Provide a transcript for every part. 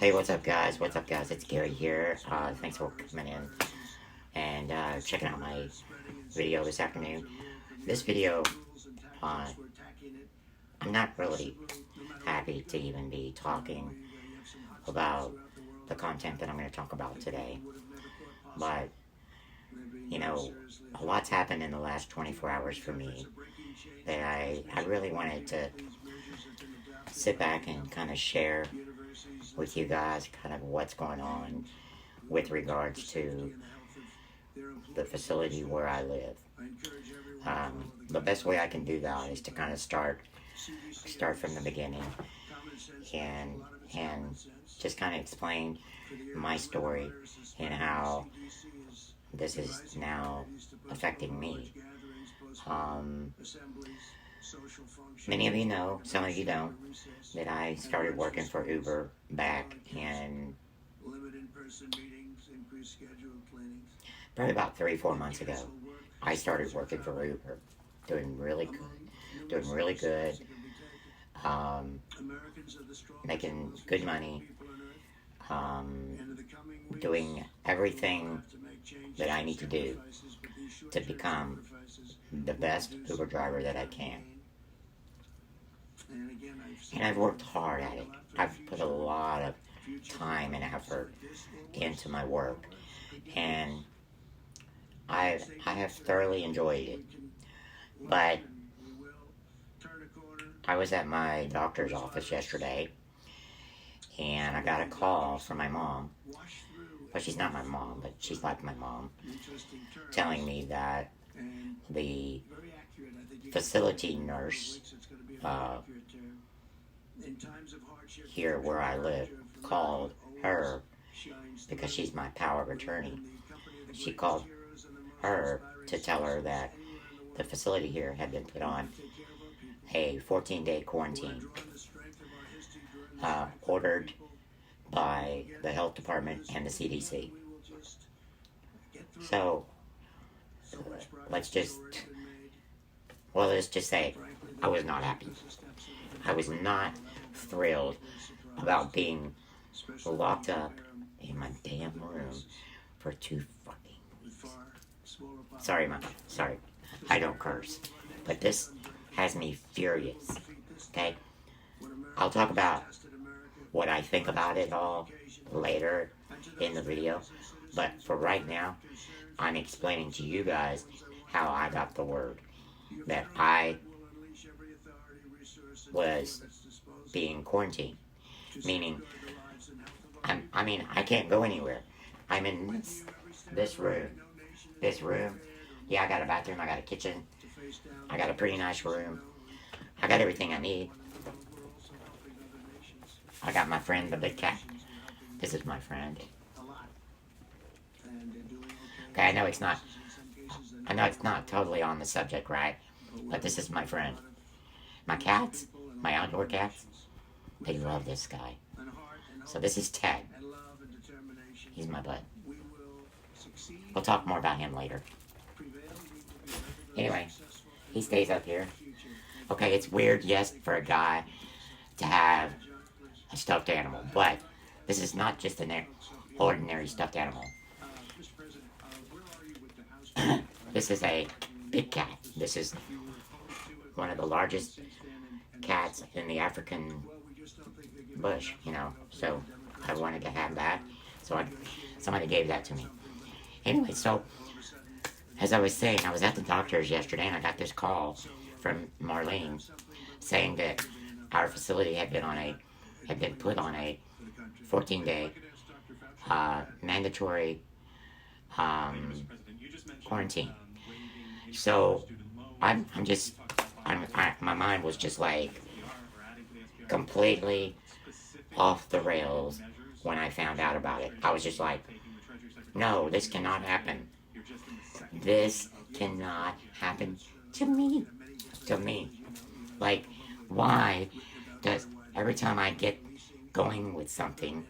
Hey, what's up, guys? What's up, guys? It's Gary here. Thanks for coming in and checking out my video this afternoon. This video, uh, I'm not really happy to even be talking about the content that I'm going to talk about today. But, you know, a lot's happened in the last 24 hours for me that I really wanted to sit back and kind of share with you guys kind of what's going on with regards to the facility where I live. The best way I can do that is to kind of start from the beginning and just kind of explain my story and how this is now affecting me. Many of you know, some of you don't, that I started working for Uber back in probably about 3-4 months ago. I started working for Uber, doing really good, making good money, doing everything that I need to do to become the best Uber driver that I can. And I've worked hard at it. I've put a lot of time and effort into my work, and I have thoroughly enjoyed it. But I was at my doctor's office yesterday, and I got a call from my mom. Well, she's not my mom, but she's like my mom, telling me that the facility nurse here where I live called her because she's my power of attorney. She called her to tell her that the facility here had been put on a 14-day quarantine ordered by the health department and the CDC. So let's just say I was not happy. I was not thrilled about being locked up in my damn room for 2 fucking weeks. Sorry, I don't curse, but this has me furious, okay? I'll talk about what I think about it all later in the video, but for right now, I'm explaining to you guys how I got the word that I was being quarantined, meaning I can't go anywhere. I'm in this room. Yeah, I got a bathroom, I got a kitchen, I got a pretty nice room, I got everything I need. I got my friend, the big cat. This is my friend. Okay, I know it's not totally on the subject, right? But this is my friend. My cats, my outdoor cats, they love this guy. So this is Ted. He's my bud. We'll talk more about him later. Anyway, he stays up here. Okay, it's weird, yes, for a guy to have a stuffed animal, but this is not just an ordinary stuffed animal. This is a big cat. This is one of the largest cats in the African bush, so I wanted to have that, so somebody gave that to me. Anyway, so as I was saying, I was at the doctor's yesterday and I got this call from Marlene saying that our facility had been put on a 14-day mandatory quarantine. So my mind was just like completely off the rails when I found out about it. I was just like, no, this cannot happen. This cannot happen to me. Like, why does every time I get going with something,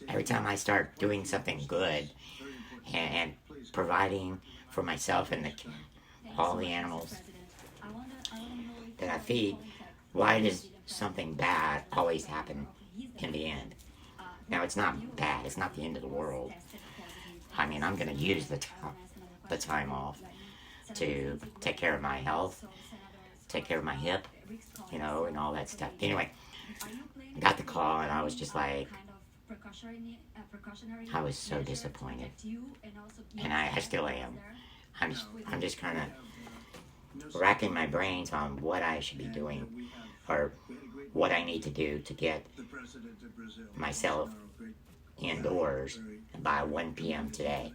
every time I start doing something good and providing for myself and all the animals that I feed, why does something bad always happen in the end. Now, it's not bad. It's not the end of the world. I mean, I'm going to use the time off to take care of my health, take care of my hip, you know, and all that stuff. Anyway, I got the call and I was just like, I was so disappointed. And I still am. I'm just kind of racking my brains on what I should be doing or what I need to do to get myself indoors by 1 p.m. today.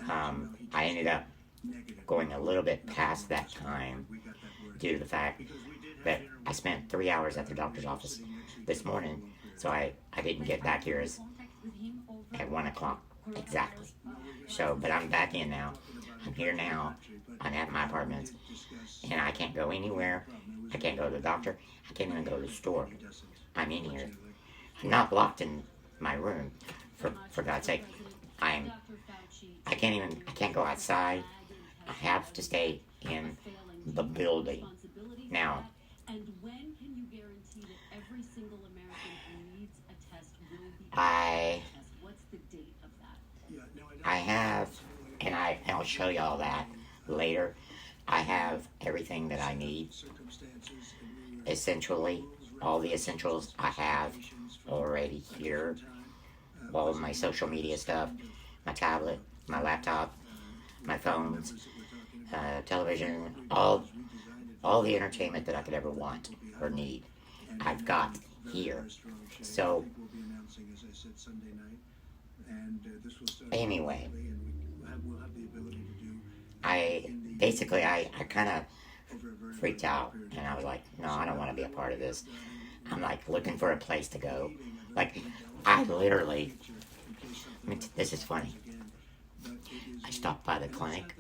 I ended up going a little bit past that time due to the fact that I spent 3 hours at the doctor's office this morning, so I didn't get back here at 1 o'clock exactly. So, but I'm back in now. I'm here now. I'm at my apartment, and I can't go anywhere. I can't go to the doctor. I can't even go to the store. I'm in here. I'm not locked in my room, for God's sake. I can't go outside. I have to stay in the building. Now, I have, and I'll show you all that later. I have everything that I need. Essentially, all the essentials I have already here. All of my social media stuff, my tablet, my laptop, my phones, television, all the entertainment that I could ever want or need, I've got here. So, anyway, I kind of freaked out, and I was like, no, I don't want to be a part of this. I'm like looking for a place to go. Like, I literally, this is funny. I stopped by the clinic,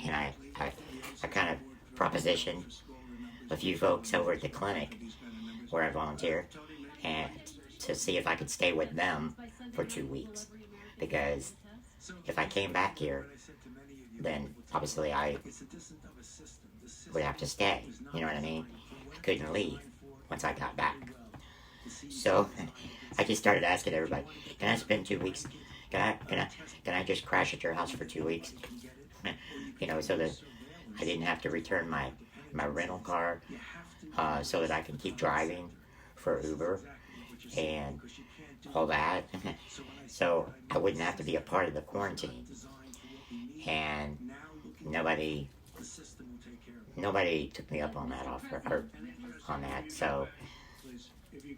and I kind of propositioned a few folks over at the clinic where I volunteer, and to see if I could stay with them for 2 weeks. Because if I came back here, then obviously I would have to stay. You know what I mean? I couldn't leave once I got back. So I just started asking everybody, can I spend 2 weeks? Can I just crash at your house for 2 weeks? You know, so that I didn't have to return my rental car, so that I can keep driving for Uber and all that. So I wouldn't have to be a part of the quarantine. And nobody took me up on that offer, or on that. So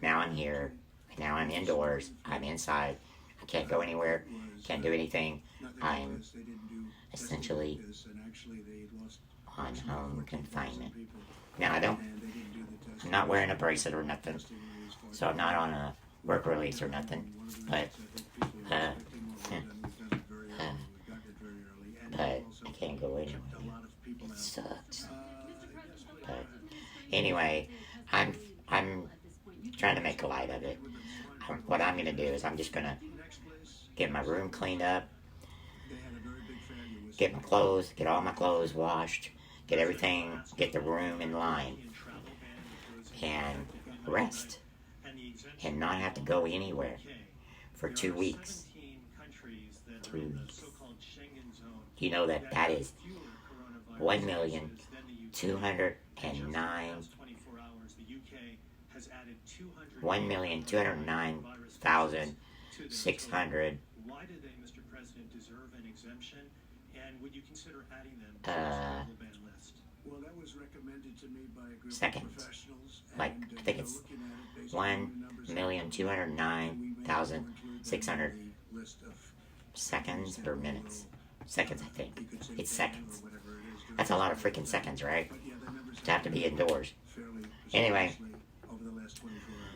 now I'm here. Now I'm indoors. I'm inside. I can't go anywhere. Can't do anything. I'm essentially on home confinement. Now I'm not wearing a bracelet or nothing, so I'm not on a work release or nothing. But I can't go anywhere. It sucks. But anyway, I'm trying to make light of it. What I'm gonna do is I'm just gonna get my room cleaned up, get my clothes, get all my clothes washed, get everything, get the room in line, and rest, and not have to go anywhere for 2 weeks. 3 weeks. You know that is 1,209,600. Why did they, Mr. President, deserve an exemption? And would you consider adding them to the ban list? Well, that was recommended to me by a group seconds. of professionals. Like, I think it's 1,209,600 seconds or minutes. Seconds, I think. It's seconds. That's a lot of freaking seconds, right? To have to be indoors. Anyway,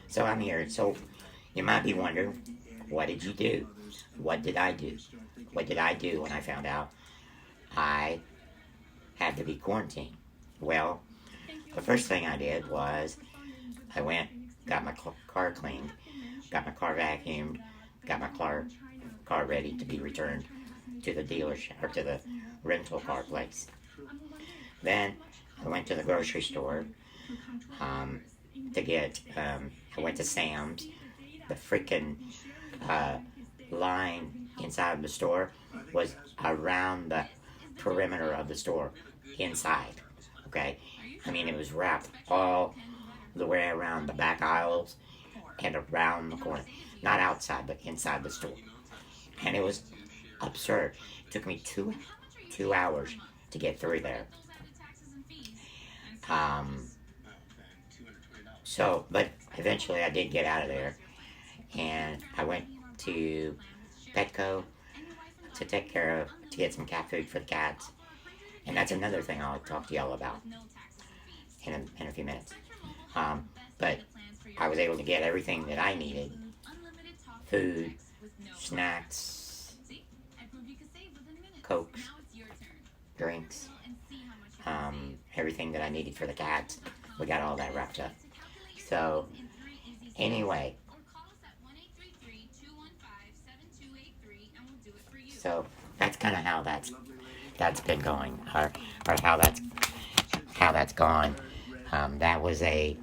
so I'm here. So you might be wondering, what did you do? What did I do? What did I do when I found out I had to be quarantined? Well, the first thing I did was I went, got my car cleaned, got my car vacuumed, got my car ready to be returned to the dealership, or to the rental car place. Then I went to the grocery store to get, I went to Sam's. The freaking line inside the store was around the perimeter of the store inside. Okay? I mean, it was wrapped all the way around the back aisles and around the corner. Not outside, but inside the store. And it was absurd. It took me two hours to get through there. But eventually I did get out of there, and I went to Petco to get some cat food for the cats, and that's another thing I'll talk to y'all about in a few minutes. But I was able to get everything that I needed: food, snacks, cokes, drinks, everything that I needed for the cats. We got all that wrapped up. So, anyway, so that's kind of how that's been going, or how that's gone. That was a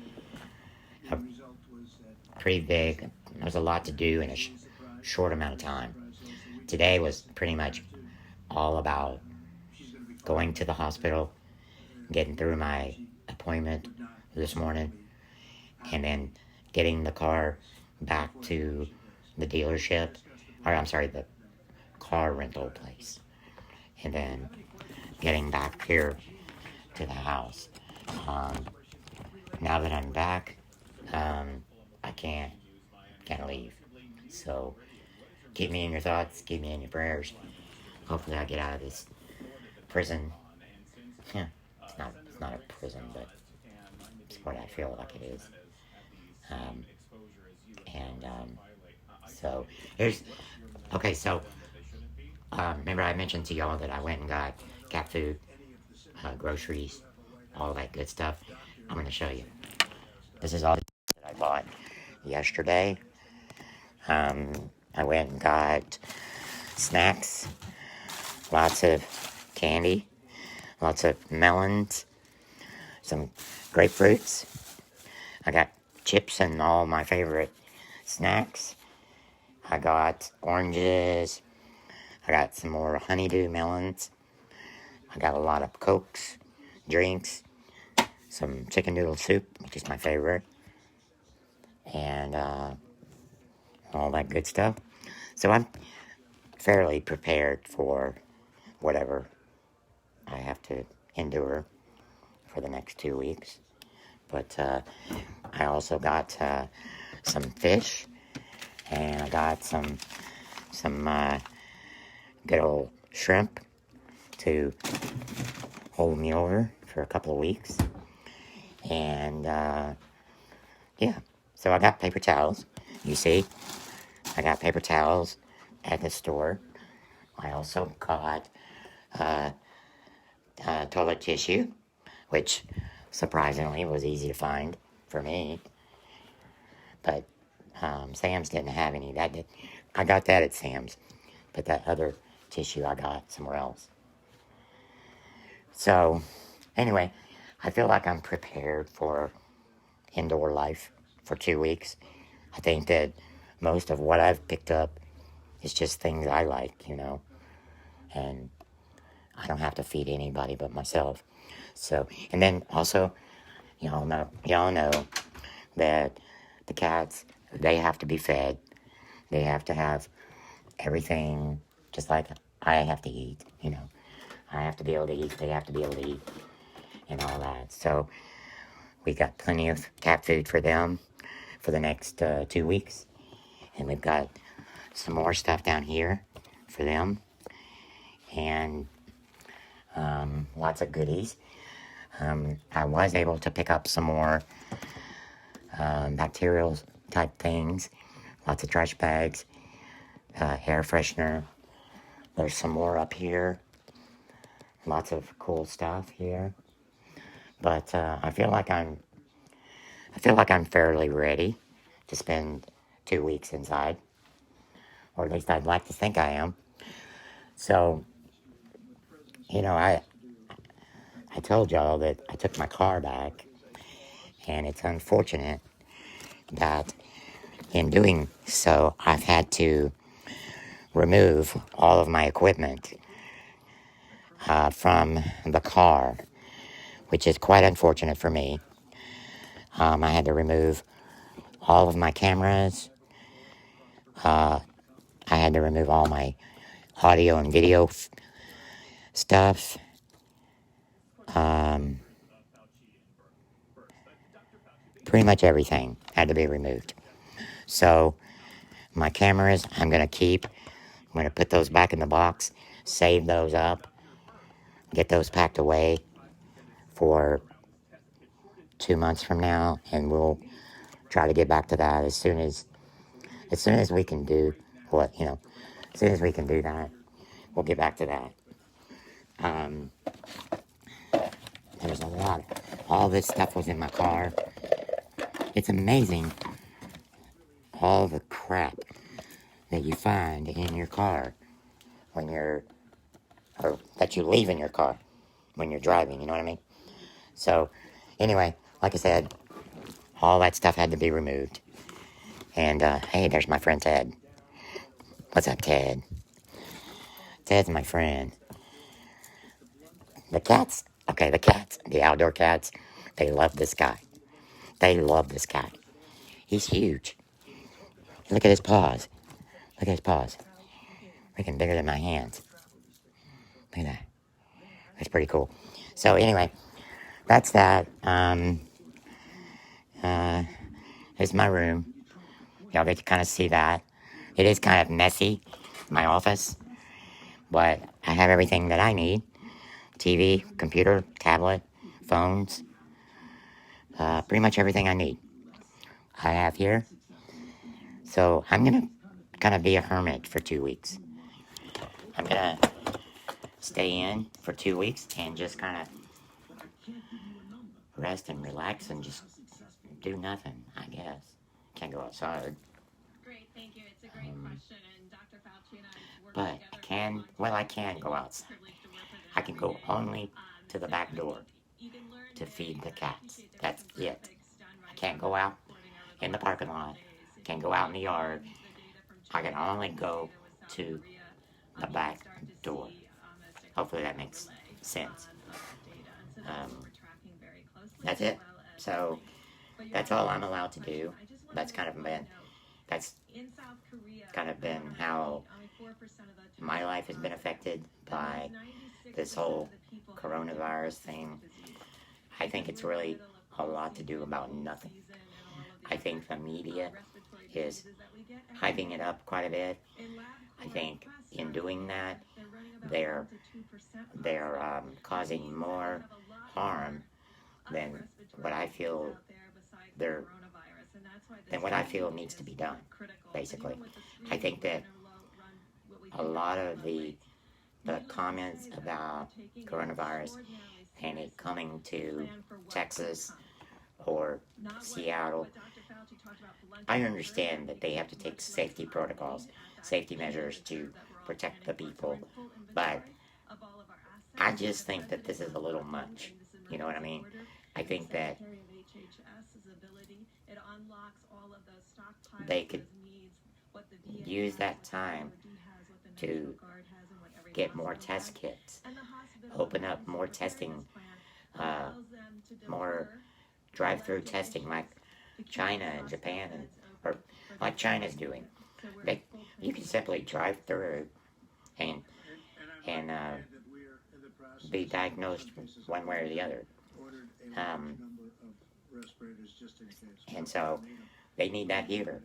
pretty big. There was a lot to do in a short amount of time. Today was pretty much all about going to the hospital, getting through my appointment this morning, and then getting the car back to the dealership, or I'm sorry, the car rental place, and then getting back here to the house. Now that I'm back, I can't leave. So keep me in your thoughts, keep me in your prayers. Hopefully I get out of this prison. Yeah, it's not a prison, but it's what I feel like it is. So here's, okay, so remember I mentioned to y'all that I went and got cat food, groceries, all that good stuff. I'm going to show you. This is all that I bought yesterday. I went and got snacks, lots of candy, lots of melons, some grapefruits. I got chips and all my favorite snacks. I got oranges. I got some more honeydew melons. I got a lot of Cokes, drinks, some chicken noodle soup, which is my favorite, and all that good stuff. So I'm fairly prepared for whatever I have to endure for the next 2 weeks. But I also got some fish, and I got some good old shrimp to hold me over for a couple of weeks. And yeah, so I got paper towels. You see, I got paper towels at the store. I also got toilet tissue, which surprisingly was easy to find for me. But Sam's didn't have any. I got that at Sam's, but that other tissue I got somewhere else. So anyway, I feel like I'm prepared for indoor life for 2 weeks. I think that most of what I've picked up is just things I like, and I don't have to feed anybody but myself. So, and then also, y'all know that the cats, they have to be fed. They have to have everything just like I have to eat, I have to be able to eat, they have to be able to eat, and all that. So we got plenty of cat food for them for the next 2 weeks. And we've got some more stuff down here for them. And lots of goodies. I was able to pick up some more bacterial type things. Lots of trash bags, air freshener. There's some more up here. Lots of cool stuff here. But I feel like I'm fairly ready to spend 2 weeks inside, or at least I'd like to think I am. So, I I told y'all that I took my car back, and it's unfortunate that in doing so, I've had to remove all of my equipment from the car, which is quite unfortunate for me. I had to remove all of my cameras. I had to remove all my audio and video stuff. Pretty much everything had to be removed. So my cameras, I'm going to keep. I'm going to put those back in the box, save those up, get those packed away for 2 months from now, and we'll try to get back to that as soon as we can do as soon as we can do that, we'll get back to that. There's a lot. All this stuff was in my car. It's amazing all the crap that you find in your car or that you leave in your car when you're driving, you know what I mean? So, anyway, like I said, all that stuff had to be removed. And, hey, there's my friend Ted. What's up, Ted? Ted's my friend. The cats, the outdoor cats, they love this guy. They love this guy. He's huge. Look at his paws. Look at his paws. Freaking bigger than my hands. Look at that. That's pretty cool. So anyway, that's that. It's my room. Y'all get to kind of see that. It is kind of messy, my office. But I have everything that I need. TV, computer, tablet, phones. Pretty much everything I need. I have here. So I'm going to kind of be a hermit for 2 weeks. I'm going to stay in for 2 weeks and just kind of rest and relax and just do nothing, I guess. Can't go outside. Great, thank you. It's a great question, and Dr. Fauci and I work But I can go outside. I can go only to the back door to feed the cats. That's it. I can't go out in the parking lot. Can't go out in the yard. I can only go to the back door. Hopefully that makes sense. That's it. So that's all I'm allowed to do. That's kind of been how my life has been affected by this whole coronavirus thing. I think it's really a lot to do about nothing. I think the media is hyping it up quite a bit. I think in doing that, they're causing more harm than what I feel needs to be done. Basically, I think that a lot of the comments about coronavirus and it coming to Texas or Seattle, I understand that they have to take safety protocols, safety measures to protect the people, but I just think that this is a little much. You know what I mean? I think that they could use that time to get more test kits, open up more testing, more drive-through testing like China and Japan, or like China's doing. You can simply drive through and be diagnosed one way or the other. And so they need that here.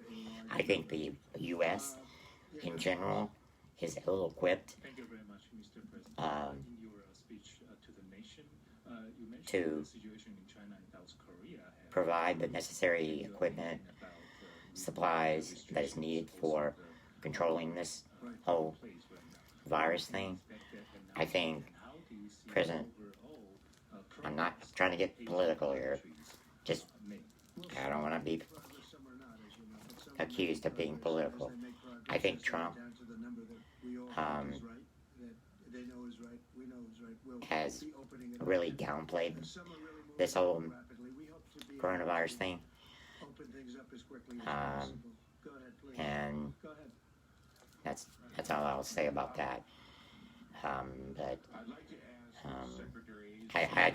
I think the U.S. in general is ill-equipped to provide the necessary equipment, supplies that is needed for controlling this whole virus thing. I think I'm not trying to get political here, just I don't want to be accused of being political. I think Trump has really downplayed this whole coronavirus thing. And that's all I'll say about that. But I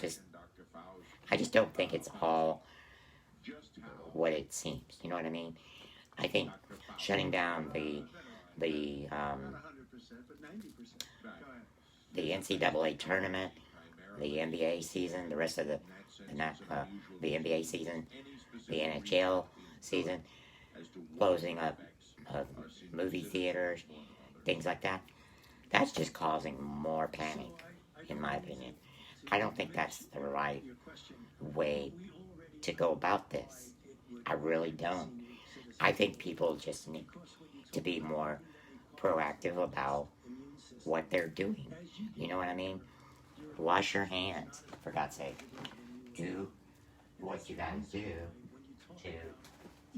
just don't think it's all what it seems. You know what I mean? I think shutting down the NCAA tournament, the NBA season, the rest of the NBA season, the NHL season, closing up movie theaters, things like that. That's just causing more panic, in my opinion. I don't think that's the right way to go about this. I really don't. I think people just need to be more proactive about what they're doing. You know what I mean? Wash your hands, for God's sake. Do what you gotta do to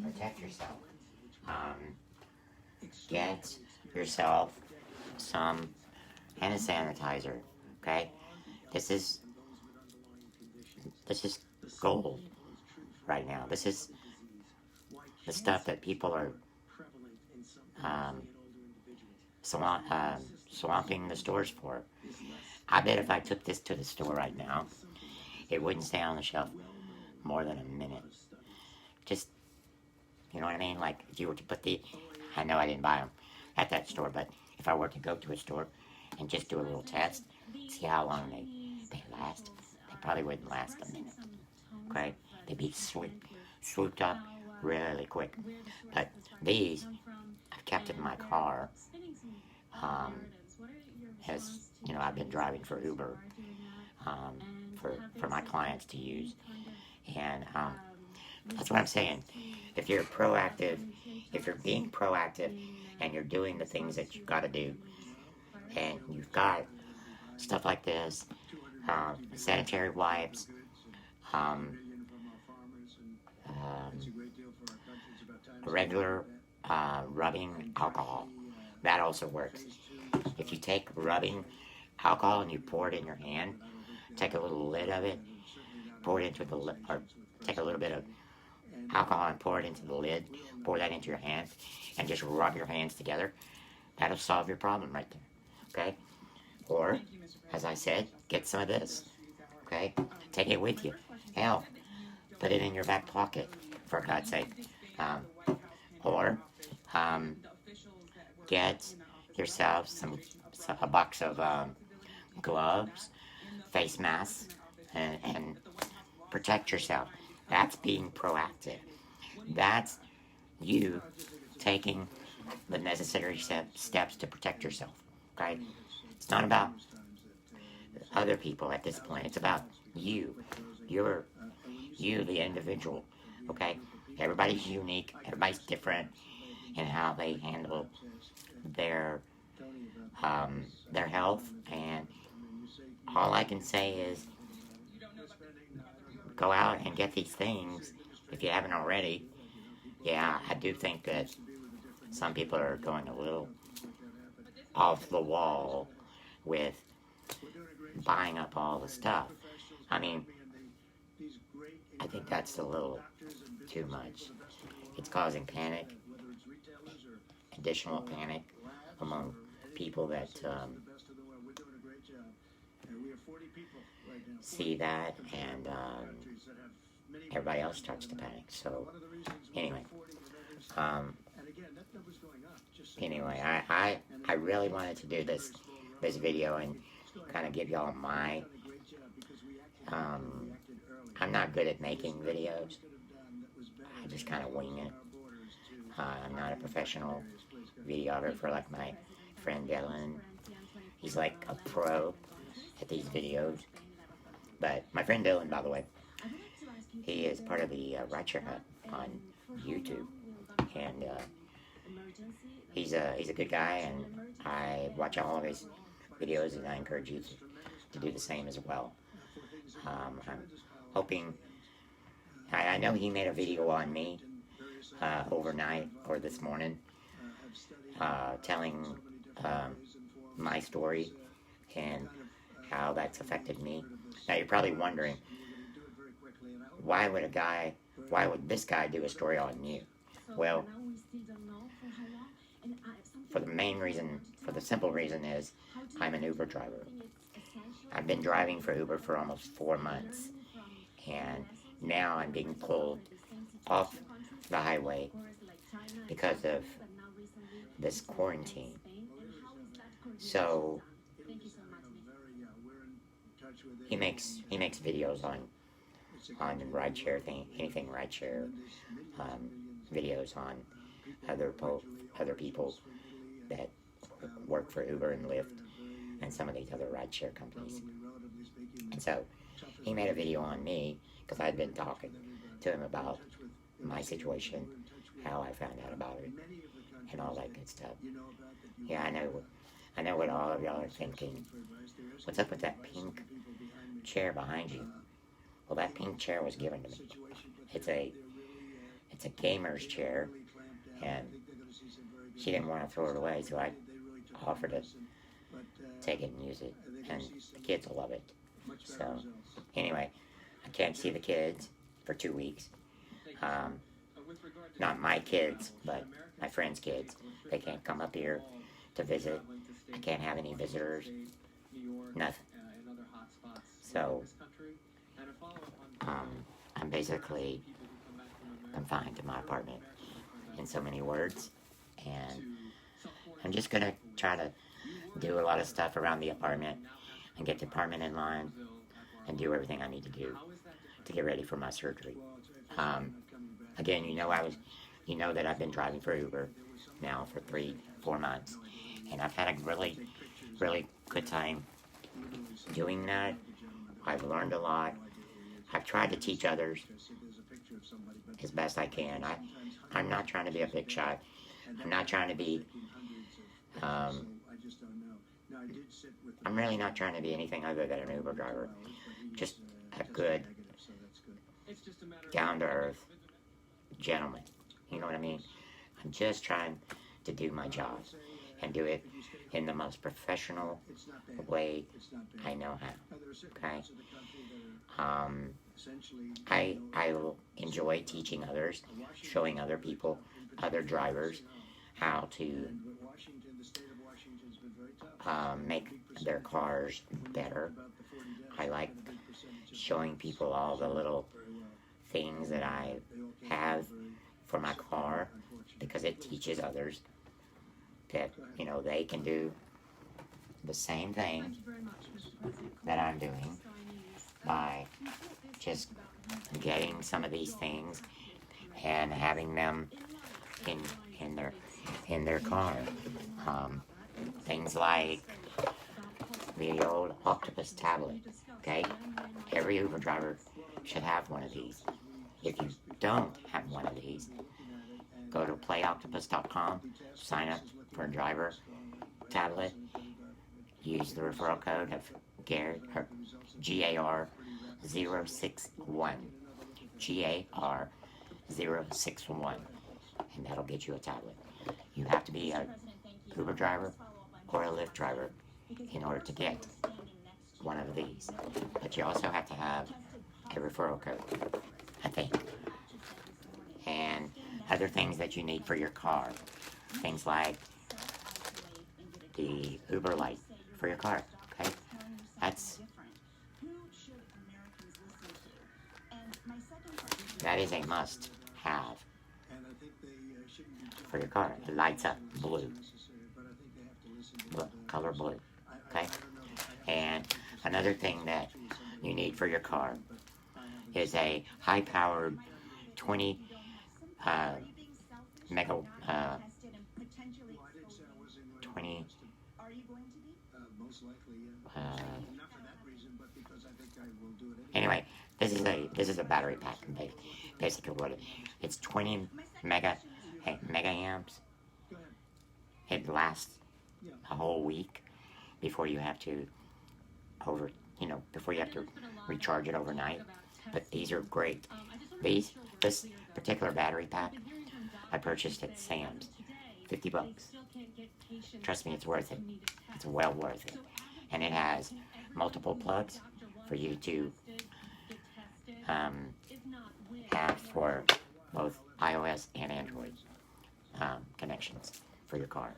protect yourself. Get yourself some hand sanitizer, okay? This is gold right now. This is the stuff that people are swamping the stores for. I bet if I took this to the store right now, it wouldn't stay on the shelf more than a minute. Just, you know what I mean? Like, if you were to put I know I didn't buy them at that store, but if I were to go to a store and just do a little test, see how long they last, they probably wouldn't last a minute, okay? They'd be swooped up really quick. But these, I've kept in my car, as, you know, I've been driving for Uber, for my clients to use, and that's what I'm saying. If you're proactive, if you're being proactive, and you're doing the things that you've got to do, and you've got stuff like this, sanitary wipes, regular rubbing alcohol, that also works. If you take rubbing alcohol and you pour it in your hand, take a little lid of it, pour it into the lid, or take a little bit of alcohol and pour it into the lid, pour that into your hand, and just rub your hands together. That'll solve your problem right there, okay? Or, as I said, get some of this, okay? Take it with you. Hell, put it in your back pocket, for God's sake. Or, get yourself a box of gloves, face masks, and protect yourself. That's being proactive. That's you taking the necessary steps to protect yourself, okay? It's not about other people at this point. It's about you. You're you, the individual, okay? Everybody's unique. Everybody's different in how they handle their health, and all I can say is go out and get these things if you haven't already. Yeah, I do think that some people are going a little off the wall with buying up all the stuff. I mean, I think that's a little too much. It's causing panic, additional panic among people that see that, and everybody else starts to panic. So anyway, I really wanted to do this video and kind of give y'all my I'm not good at making videos. I just kind of wing it. I'm not a professional videographer like my friend Dylan. He's like a pro at these videos. But my friend Dylan, by the way, he is part of the Rideshare Hut on YouTube, and he's a good guy, and I watch all of his videos, and I encourage you to do the same as well. I'm hoping. I know he made a video on me overnight or this morning, telling my story and how that's affected me. Now you're probably wondering, why would this guy do a story on you? Well, for the simple reason is, I'm an Uber driver. I've been driving for Uber for almost 4 months, and now I'm being pulled off the highway because of this quarantine. So he makes videos on rideshare thing, anything rideshare, videos on other people that work for Uber and Lyft and some of these other rideshare companies. And so he made a video on me because I'd been talking to him about my situation, how I found out about it, and all that good stuff. Yeah, I know what all of y'all are thinking. What's up with that pink chair behind you? Well, that pink chair was given to me. It's a gamer's chair, and she didn't want to throw it away, so I offered to take it and use it, and the kids will love it. So, anyway, I can't see the kids for 2 weeks. Not my kids, but my friends' kids. They can't come up here to visit. I can't have any visitors. Nothing. So, I'm basically confined to my apartment in so many words, and I'm just gonna try to do a lot of stuff around the apartment and get the apartment in line and do everything I need to do to get ready for my surgery. Again, you know that I've been driving for Uber now for 3-4 months, and I've had a really, really good time doing that. I've learned a lot. I've tried to teach others as best I can. I'm not trying to be a big shot. I'm not trying to be, I'm really not trying to be anything other than an Uber driver. Just a good, down-to-earth gentleman. You know what I mean? I'm just trying to do my job and do it in the most professional way I know how. Okay? I enjoy teaching others, showing other people, other drivers, how to make their cars better. I like showing people all the little things that I have for my car, because it teaches others that, they can do the same thing that I'm doing by just getting some of these things and having them in their car. Things like the old Octopus tablet. Okay, every Uber driver should have one of these. If you don't have one of these, go to playoctopus.com, sign up for a driver tablet, use the referral code of GAR061, GAR061, and that'll get you a tablet. You have to be a Uber driver or a Lyft driver in order to get one of these, but you also have to have a referral code, I think, and other things that you need for your car, things like the Uber light for your car. Okay, that is a must have for your car. It lights up blue, color blue. Okay, and another thing that you need for your car is a high-powered 20 mega 20 anyway, this is a battery pack, basically what it's 20 mega amps. It lasts a whole week before you have to recharge it overnight. But these are great. This particular battery pack I purchased at Sam's, $50. Trust me, it's worth it. It's well worth it. and it has multiple plugs for you to have for both iOS and Android connections for your car.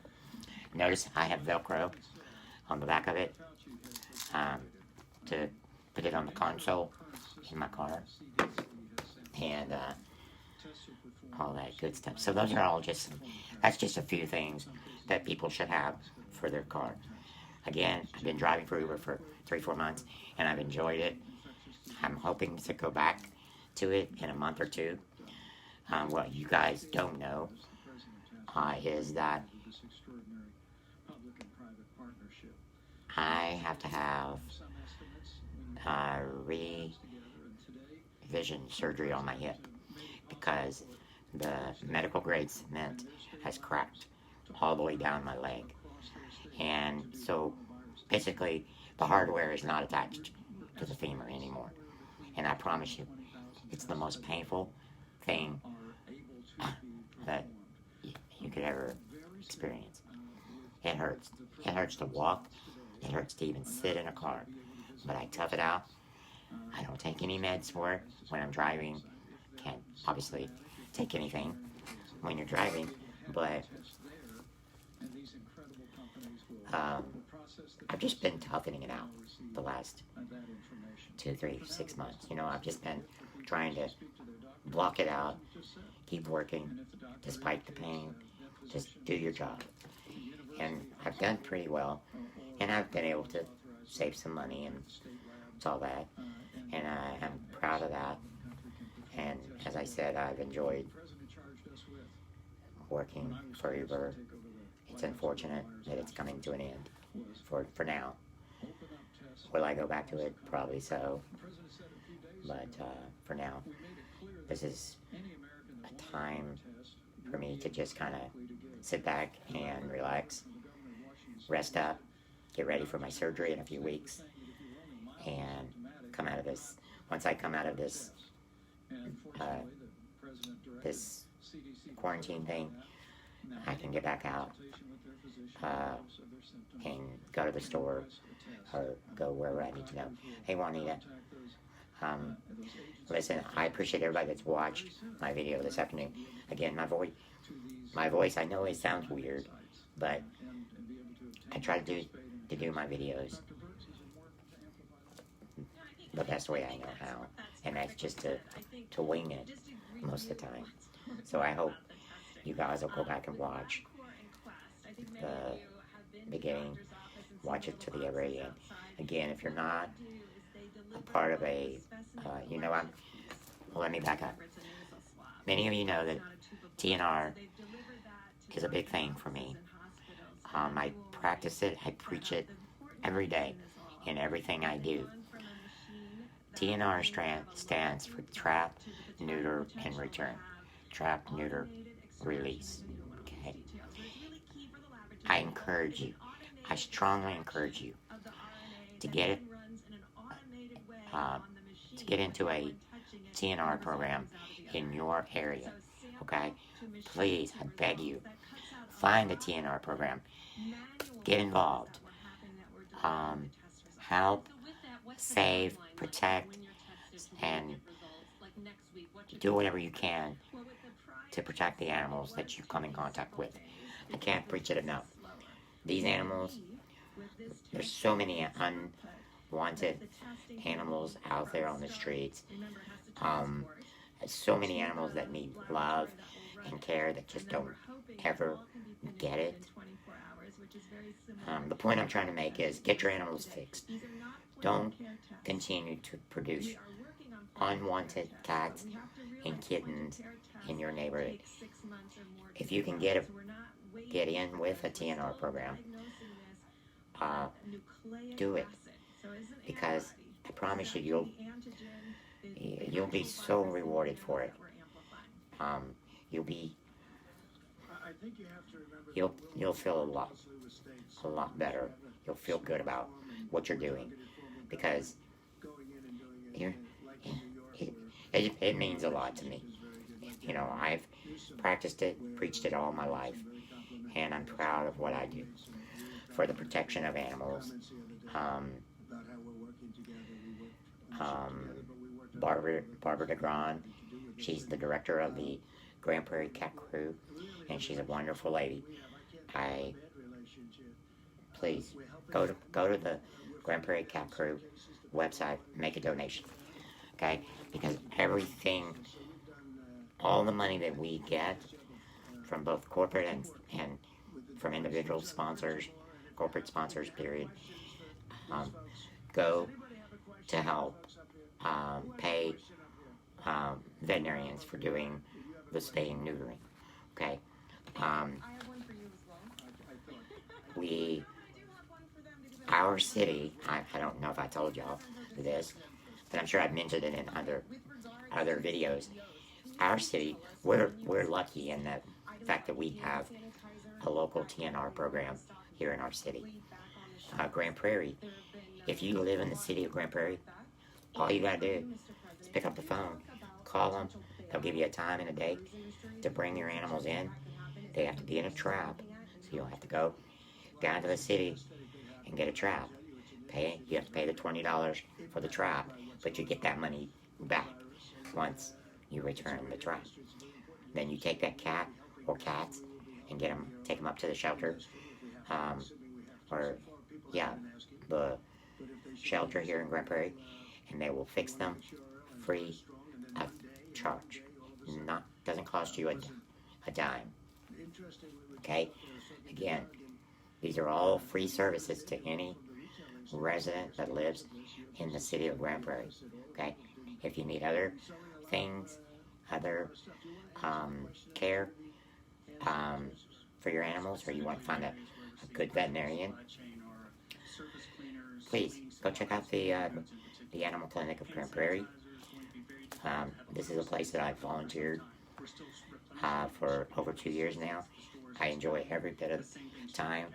Notice I have Velcro on the back of it to put it on the console in my car, and all that good stuff. So those are all that's just a few things that people should have for their car. Again, I've been driving for Uber for 3-4 months, and I've enjoyed it. I'm hoping to go back to it in a month or two. What you guys don't know is that I have to have revision surgery on my hip because the medical grade cement has cracked all the way down my leg. And so basically the hardware is not attached to the femur anymore. And I promise you, it's the most painful thing that you could ever experience. It hurts. It hurts to walk. It hurts to even sit in a car. But I tough it out. I don't take any meds for it when I'm driving. Can't obviously take anything when you're driving. But I've just been toughening it out the last 2, 3, 6 months. You know, I've just been trying to block it out, keep working despite the pain. Just do your job. And I've done pretty well. And I've been able to save some money and all that. And I'm proud of that. And as I said, I've enjoyed working for Uber. It's unfortunate that it's coming to an end for now. Will I go back to it? Probably so. But for now, this is a time for me to just kind of sit back and relax, rest up, get ready for my surgery in a few weeks, and come out of this. Once I come out of this this quarantine thing, I can get back out and go to the store or go wherever I need to go. Hey Juanita, listen, I appreciate everybody that's watched my video this afternoon. Again, my voice, I know it sounds weird, but I try to do my videos the best way I know how, and that's just to wing it most of the time. So I hope you guys will go back and watch the beginning, watch it to the very end. Again, if you're not a part of a, let me back up. Many of you know that TNR is a big thing for me. I practice it, I preach it every day in everything I do. TNR stands for trap, neuter, and return. Trap, neuter, release. Okay. I encourage you, I strongly encourage you to get into a TNR program in your area. Okay? Please, I beg you, find a TNR program. Get involved. Help, save, protect, and do whatever you can to protect the animals that you come in contact with. I can't preach it enough. These animals, there's so many unwanted animals out there on the streets. So many animals that need love and care that just don't ever get it. The point I'm trying to make is get your animals fixed. Don't continue to produce unwanted cats and kittens in your neighborhood. If you can get in with a TNR program, do it, because I promise you, you'll be so rewarded for it. You'll feel a lot better. You'll feel good about what you're doing, because it means a lot to me. You know, I've practiced it, preached it all my life, and I'm proud of what I do for the protection of animals. um, about how we're working together. We worked on the show together, but we worked on Barbara DeGron. She's the director of the Grand Prairie Cat Crew, and she's a wonderful lady. Please go to the Grand Prairie Cat Crew website, make a donation, okay? Because everything, all the money that we get from both corporate and from individual sponsors, corporate sponsors, period, go to help pay veterinarians for doing the spay and neutering, okay? I have one for you as well. Our city, I don't know if I told y'all this, but I'm sure I've mentioned it in other videos. Our city, we're lucky in the fact that we have a local TNR program here in our city. Grand Prairie, if you live in the city of Grand Prairie, all you gotta do is pick up the phone, call them, they'll give you a time and a date to bring your animals in. They have to be in a trap, so you'll have to go down to the city and get a trap. You have to pay the $20 for the trap, but you get that money back once you return the trap. Then you take that cat or cats and take them up to the shelter, the shelter here in Grand Prairie, and they will fix them free of charge. Doesn't cost you a dime. Okay? Again, these are all free services to any resident that lives in the city of Grand Prairie. Okay? If you need other things, other care for your animals, or you want to find a good veterinarian, please go check out the Animal Clinic of Grand Prairie. This is a place that I've volunteered for over 2 years now. I enjoy every bit of time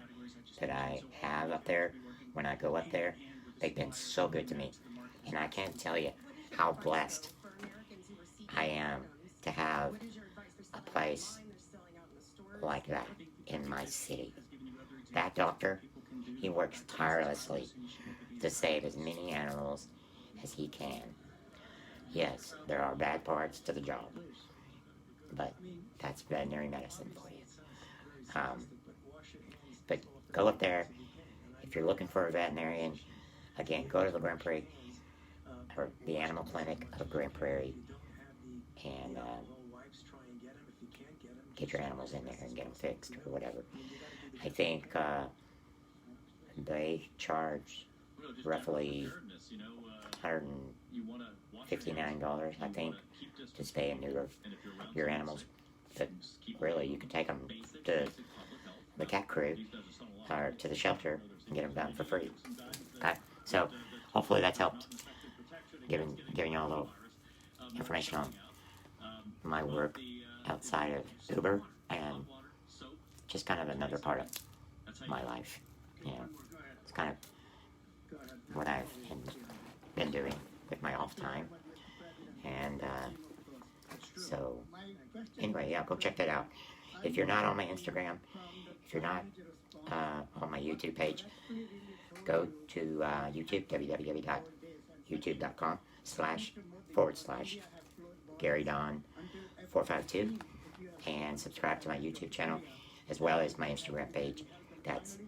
that I have up there. When I go up there, they've been so good to me, and I can't tell you how blessed I am to have a place like that in my city. That doctor, he works tirelessly to save as many animals as he can. Yes, there are bad parts to the job, but that's veterinary medicine for you. But go up there. If you're looking for a veterinarian, again, go to the Grand Prairie, or the Animal Clinic of Grand Prairie, and get your animals in there and get them fixed or whatever. I think they charge roughly $159, I think, to spay and neuter your animals. But really, you can take them to the cat crew or to the shelter and get them done for free. Okay? So hopefully that's helped, giving you all a little information on my work outside of Uber and just kind of another part of my life. You know, it's kind of what I've been doing with my off time. And so anyway, yeah, go check that out. If you're not on my Instagram, if you're not on my YouTube page, go to YouTube, www.youtube.com//GaryDon452, and subscribe to my YouTube channel as well as my Instagram page. That's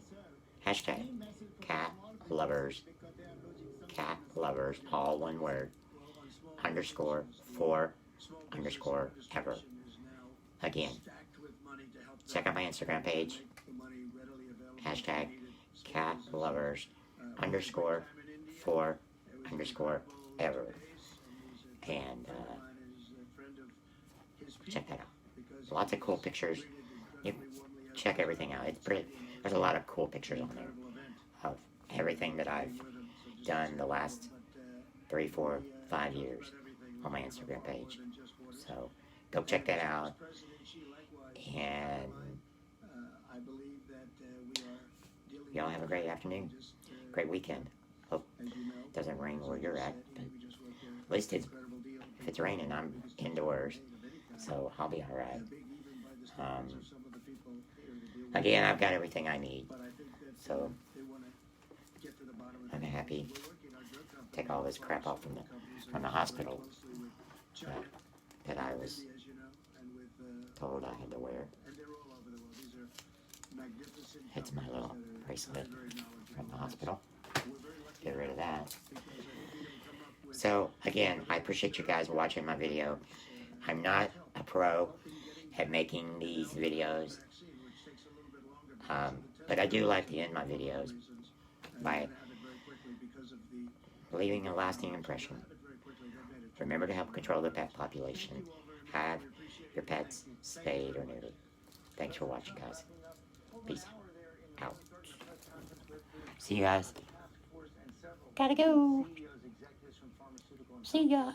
#cat lovers, all one word, _for_ever. Again, check out my Instagram page, #cat lovers, _for_ever. And check that out. Lots of cool pictures. You check everything out. It's pretty. There's a lot of cool pictures on there of everything that I've done the last 3, 4, 5 years on my Instagram page. So go check that out. And y'all have a great afternoon, great weekend. Hope it doesn't rain where you're at, but at least if it's raining, I'm indoors, so I'll be alright. Again, I've got everything I need, so get to the bottom of I'm it. happy. We're working our drug company, Take all this crap off from the hospital China, that I was as you know, and with told I had to wear. and they're all over the world. These are magnificent It's my little companies that are bracelet very knowledgeable. from the hospital. We're very lucky Get rid of that. because I think we didn't come up with So, again, I appreciate you guys watching my video. I'm not a pro at making these videos, vaccine, which takes a little bit longer because of the but I do like to end my videos reasons. And by they're gonna have it very quickly because of the leaving a lasting impression. have it very quickly. They've made it. Remember to help control the pet population. Have your pets spayed or neutered. Thanks for watching, guys. Peace out. See you guys. Gotta go. See ya.